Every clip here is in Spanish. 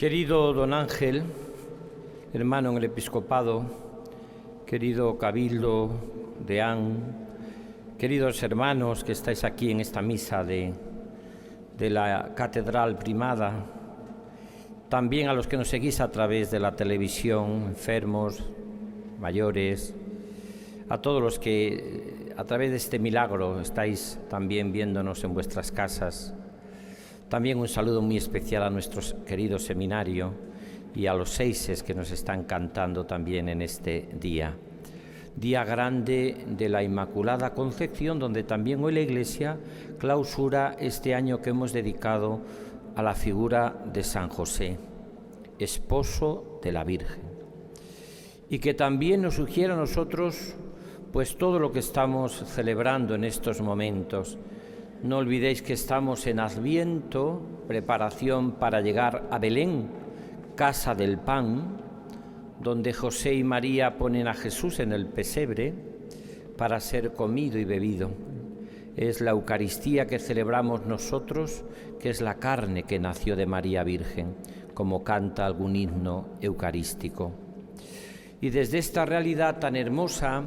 Querido don Ángel, hermano en el episcopado, querido cabildo, deán, queridos hermanos que estáis aquí en esta misa de la Catedral Primada, también a los que nos seguís a través de la televisión, enfermos, mayores, a todos los que a través de este milagro estáis también viéndonos en vuestras casas. También un saludo muy especial a nuestro querido seminario y a los seises que nos están cantando también en este día. Día grande de la Inmaculada Concepción, donde también hoy la Iglesia clausura este año que hemos dedicado a la figura de San José, esposo de la Virgen. Y que también nos sugiere a nosotros pues todo lo que estamos celebrando en estos momentos. No olvidéis que estamos en Adviento, preparación para llegar a Belén, casa del pan, donde José y María ponen a Jesús en el pesebre para ser comido y bebido. Es la Eucaristía que celebramos nosotros, que es la carne que nació de María Virgen, como canta algún himno eucarístico. Y desde esta realidad tan hermosa,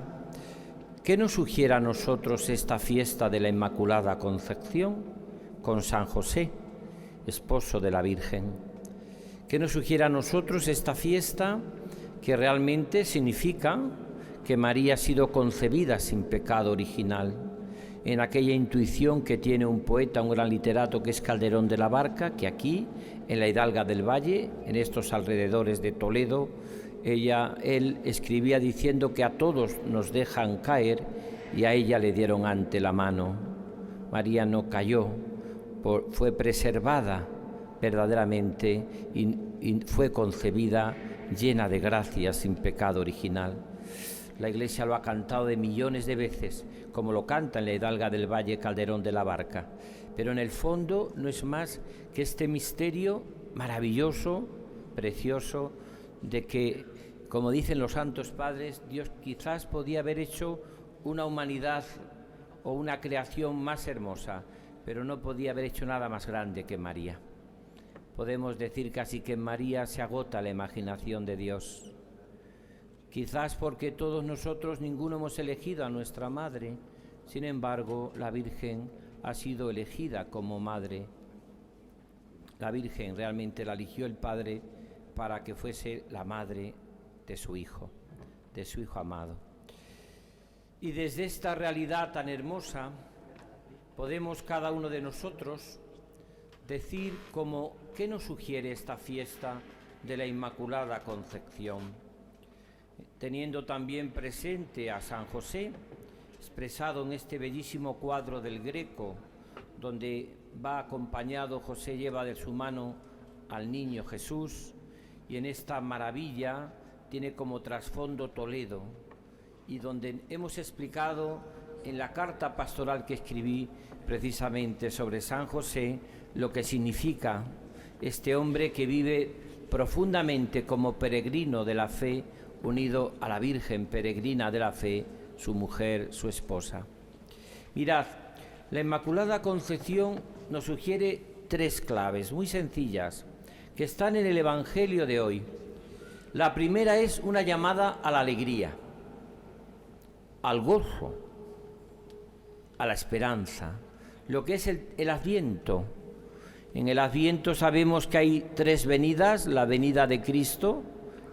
¿qué nos sugiere a nosotros esta fiesta de la Inmaculada Concepción con San José, esposo de la Virgen? ¿Qué nos sugiere a nosotros esta fiesta que realmente significa que María ha sido concebida sin pecado original? En aquella intuición que tiene un poeta, un gran literato que es Calderón de la Barca, que aquí, en la Hidalga del Valle, en estos alrededores de Toledo, él escribía diciendo que a todos nos dejan caer y a ella le dieron ante la mano. María no cayó, fue preservada verdaderamente y fue concebida llena de gracia, sin pecado original. La Iglesia lo ha cantado de millones de veces, como lo canta en la Hidalga del Valle Calderón de la Barca. Pero en el fondo no es más que este misterio maravilloso, precioso, de que, como dicen los santos padres, Dios quizás podía haber hecho una humanidad o una creación más hermosa, pero no podía haber hecho nada más grande que María. Podemos decir casi que en María se agota la imaginación de Dios. Quizás porque todos nosotros, ninguno hemos elegido a nuestra madre, sin embargo, la Virgen ha sido elegida como madre. La Virgen realmente la eligió el Padre para que fuese la madre de su Hijo amado. Y desde esta realidad tan hermosa podemos cada uno de nosotros decir qué nos sugiere esta fiesta de la Inmaculada Concepción, teniendo también presente a San José, expresado en este bellísimo cuadro del Greco, donde va acompañado, José lleva de su mano al niño Jesús, y en esta maravilla tiene como trasfondo Toledo, y donde hemos explicado en la carta pastoral que escribí precisamente sobre San José lo que significa este hombre que vive profundamente como peregrino de la fe, unido a la Virgen peregrina de la fe, su mujer, su esposa. Mirad, la Inmaculada Concepción nos sugiere tres claves muy sencillas que están en el Evangelio de hoy. La primera es una llamada a la alegría, al gozo, a la esperanza, lo que es el Adviento. En el Adviento sabemos que hay tres venidas: la venida de Cristo,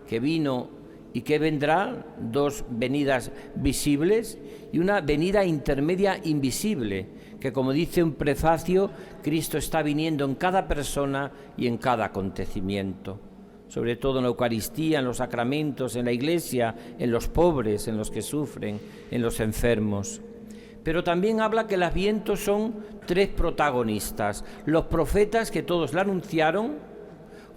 que vino y que vendrá, dos venidas visibles, y una venida intermedia invisible, que, como dice un prefacio, Cristo está viniendo en cada persona y en cada acontecimiento, sobre todo en la Eucaristía, en los sacramentos, en la Iglesia, en los pobres, en los que sufren, en los enfermos. Pero también habla que el Adviento son tres protagonistas: los profetas, que todos la anunciaron;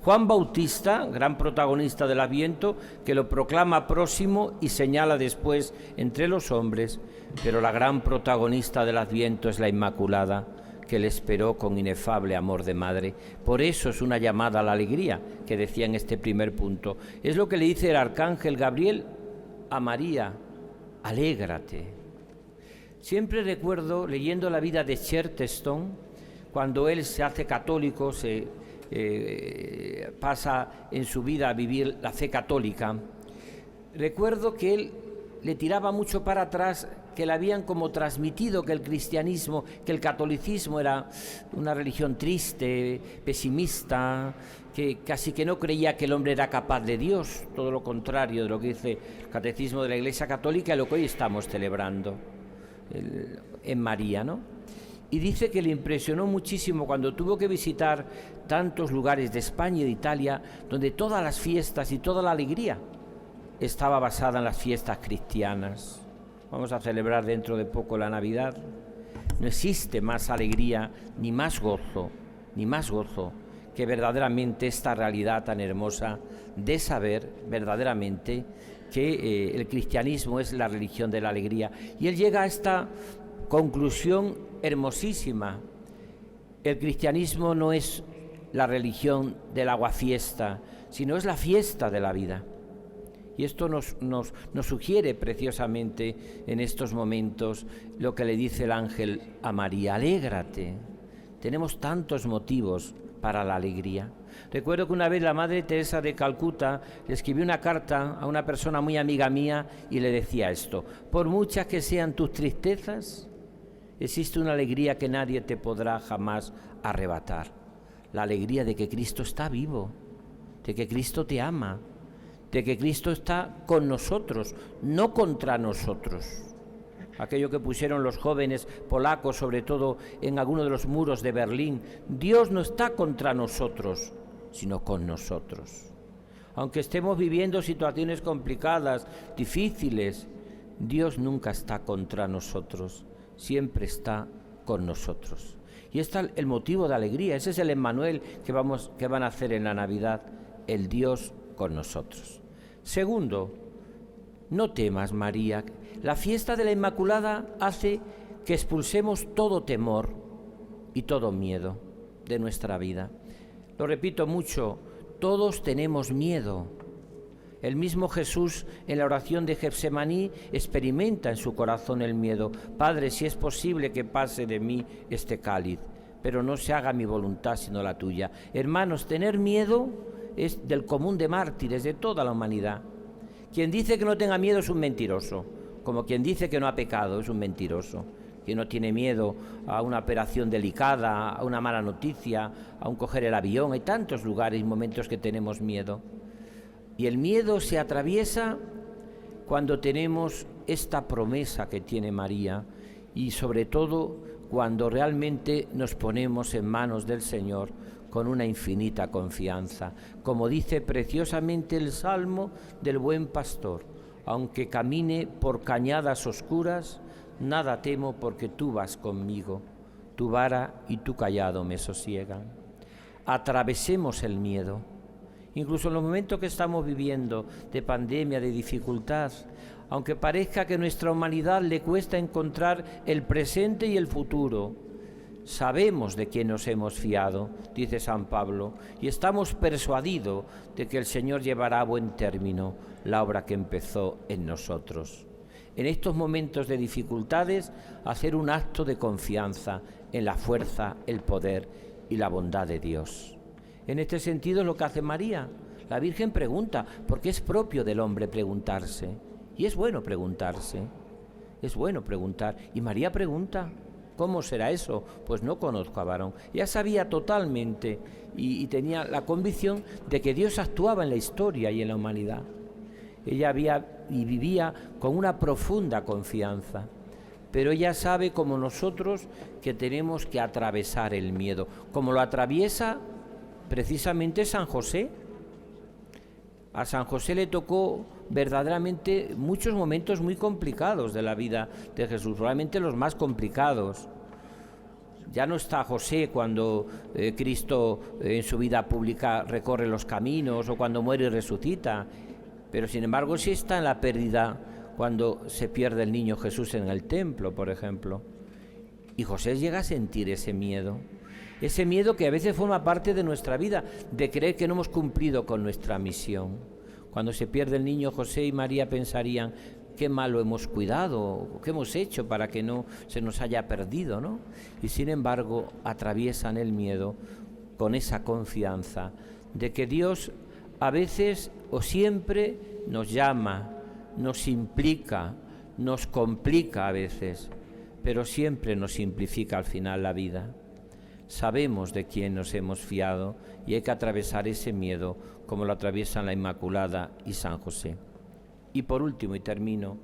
Juan Bautista, gran protagonista del Adviento, que lo proclama próximo y señala después entre los hombres; pero la gran protagonista del Adviento es la Inmaculada, que le esperó con inefable amor de madre. Por eso es una llamada a la alegría, que decía en este primer punto. Es lo que le dice el arcángel Gabriel a María: alégrate. Siempre recuerdo, leyendo la vida de Chesterton, cuando él se hace católico, pasa en su vida a vivir la fe católica, recuerdo que él le tiraba mucho para atrás, que le habían como transmitido que el cristianismo, que el catolicismo era una religión triste, pesimista, que casi que no creía que el hombre era capaz de Dios, todo lo contrario de lo que dice el catecismo de la Iglesia Católica y lo que hoy estamos celebrando en María, ¿no? Y dice que le impresionó muchísimo cuando tuvo que visitar tantos lugares de España y de Italia, donde todas las fiestas y toda la alegría estaba basada en las fiestas cristianas. Vamos a celebrar dentro de poco la Navidad. No existe más alegría, ni más gozo que verdaderamente esta realidad tan hermosa de saber verdaderamente que el cristianismo es la religión de la alegría. Y él llega a esta conclusión hermosísima. El cristianismo no es la religión del aguafiesta, sino es la fiesta de la vida. Y esto nos sugiere preciosamente en estos momentos lo que le dice el ángel a María: alégrate. Tenemos tantos motivos para la alegría. Recuerdo que una vez la Madre Teresa de Calcuta le escribió una carta a una persona muy amiga mía y le decía esto: por muchas que sean tus tristezas, existe una alegría que nadie te podrá jamás arrebatar. La alegría de que Cristo está vivo, de que Cristo te ama, de que Cristo está con nosotros, no contra nosotros. Aquello que pusieron los jóvenes polacos, sobre todo en alguno de los muros de Berlín: Dios no está contra nosotros, sino con nosotros. Aunque estemos viviendo situaciones complicadas, difíciles, Dios nunca está contra nosotros, siempre está con nosotros. Y este es el motivo de alegría, ese es el Emmanuel que van a hacer en la Navidad, el Dios con nosotros. Segundo, no temas, María. La fiesta de la Inmaculada hace que expulsemos todo temor y todo miedo de nuestra vida. Lo repito mucho, todos tenemos miedo. El mismo Jesús, en la oración de Getsemaní, experimenta en su corazón el miedo. Padre, si es posible que pase de mí este cáliz, pero no se haga mi voluntad sino la tuya. Hermanos, tener miedo es del común de mártires de toda la humanidad. Quien dice que no tenga miedo es un mentiroso, como quien dice que no ha pecado es un mentiroso. Quien no tiene miedo a una operación delicada, a una mala noticia, a un coger el avión. Hay tantos lugares y momentos que tenemos miedo. Y el miedo se atraviesa cuando tenemos esta promesa que tiene María y sobre todo cuando realmente nos ponemos en manos del Señor con una infinita confianza. Como dice preciosamente el Salmo del Buen Pastor: aunque camine por cañadas oscuras, nada temo porque tú vas conmigo, tu vara y tu cayado me sosiegan. Atravesemos el miedo. Incluso en los momentos que estamos viviendo de pandemia, de dificultad, aunque parezca que a nuestra humanidad le cuesta encontrar el presente y el futuro, sabemos de quién nos hemos fiado, dice San Pablo, y estamos persuadidos de que el Señor llevará a buen término la obra que empezó en nosotros. En estos momentos de dificultades, hacer un acto de confianza en la fuerza, el poder y la bondad de Dios. En este sentido es lo que hace María. La Virgen pregunta, porque es propio del hombre preguntarse. Y es bueno preguntarse, es bueno preguntar. Y María pregunta: ¿cómo será eso? Pues no conozco a varón. Ella sabía totalmente y tenía la convicción de que Dios actuaba en la historia y en la humanidad. Ella vivía con una profunda confianza. Pero ella sabe, como nosotros, que tenemos que atravesar el miedo, como lo atraviesa precisamente San José. A San José le tocó verdaderamente muchos momentos muy complicados de la vida de Jesús, probablemente los más complicados. Ya no está José cuando Cristo en su vida pública recorre los caminos o cuando muere y resucita, pero sin embargo sí está en la pérdida cuando se pierde el niño Jesús en el templo, por ejemplo. Y José llega a sentir ese miedo que a veces forma parte de nuestra vida, de creer que no hemos cumplido con nuestra misión. Cuando se pierde el niño, José y María pensarían: qué mal lo hemos cuidado, qué hemos hecho para que no se nos haya perdido, ¿no? Y sin embargo atraviesan el miedo con esa confianza de que Dios a veces o siempre nos llama, nos implica, nos complica a veces, pero siempre nos simplifica al final la vida. Sabemos de quién nos hemos fiado y hay que atravesar ese miedo como lo atraviesan la Inmaculada y San José. Y por último, y termino,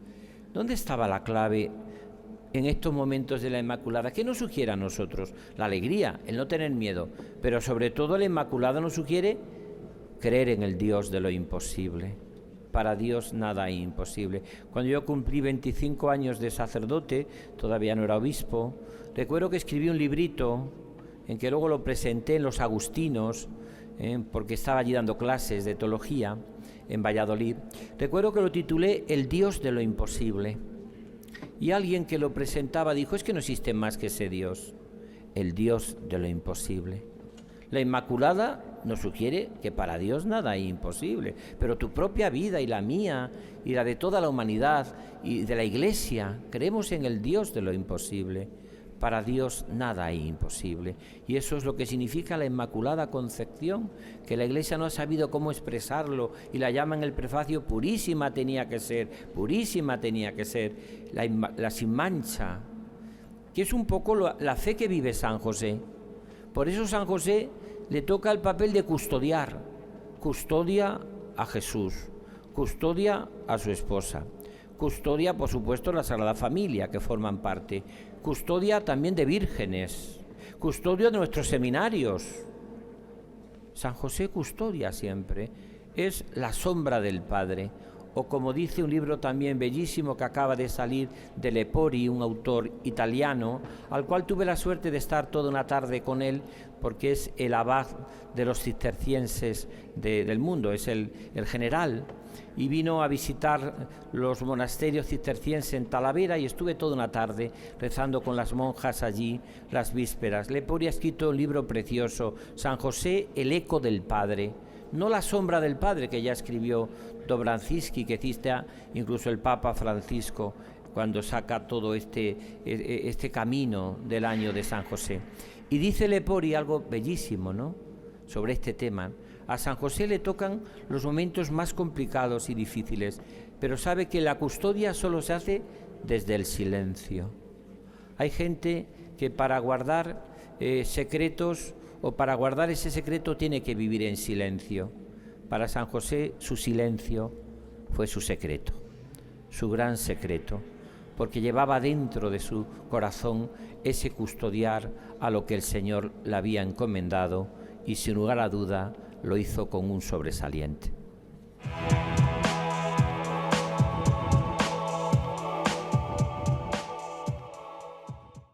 ¿dónde estaba la clave en estos momentos de la Inmaculada? ¿Qué nos sugiere a nosotros? La alegría, el no tener miedo, pero sobre todo la Inmaculada nos sugiere creer en el Dios de lo imposible. Para Dios nada es imposible. Cuando yo cumplí 25 años de sacerdote, todavía no era obispo, recuerdo que escribí un librito en que luego lo presenté en los agustinos, porque estaba allí dando clases de teología en Valladolid. Recuerdo que lo titulé El Dios de lo imposible. Y alguien que lo presentaba dijo, es que no existe más que ese Dios, el Dios de lo imposible. La Inmaculada nos sugiere que para Dios nada es imposible, pero tu propia vida y la mía y la de toda la humanidad y de la Iglesia, creemos en el Dios de lo imposible. Para Dios nada es imposible. Y eso es lo que significa la Inmaculada Concepción, que la Iglesia no ha sabido cómo expresarlo y la llama en el prefacio purísima tenía que ser, la sin mancha, que es un poco la fe que vive San José. Por eso San José le toca el papel de custodiar, custodia a Jesús, custodia a su esposa, custodia, por supuesto, la Sagrada Familia, que forman parte, custodia también de vírgenes, custodia de nuestros seminarios. San José custodia siempre, es la sombra del Padre, o como dice un libro también bellísimo que acaba de salir de Lepori, un autor italiano, al cual tuve la suerte de estar toda una tarde con él, porque es el abad de los cistercienses del mundo, es el general, y vino a visitar los monasterios cistercienses en Talavera y estuve toda una tarde rezando con las monjas allí las vísperas. Lepori ha escrito un libro precioso, San José, el eco del Padre, no la sombra del Padre, que ya escribió Dobransky, que cita incluso el Papa Francisco cuando saca todo este camino del año de San José. Y dice Lepori algo bellísimo, ¿no?, sobre este tema. A San José le tocan los momentos más complicados y difíciles, pero sabe que la custodia solo se hace desde el silencio. Hay gente que para guardar secretos o para guardar ese secreto tiene que vivir en silencio. Para San José su silencio fue su secreto, su gran secreto, porque llevaba dentro de su corazón ese custodiar a lo que el Señor le había encomendado y sin lugar a duda lo hizo con un sobresaliente.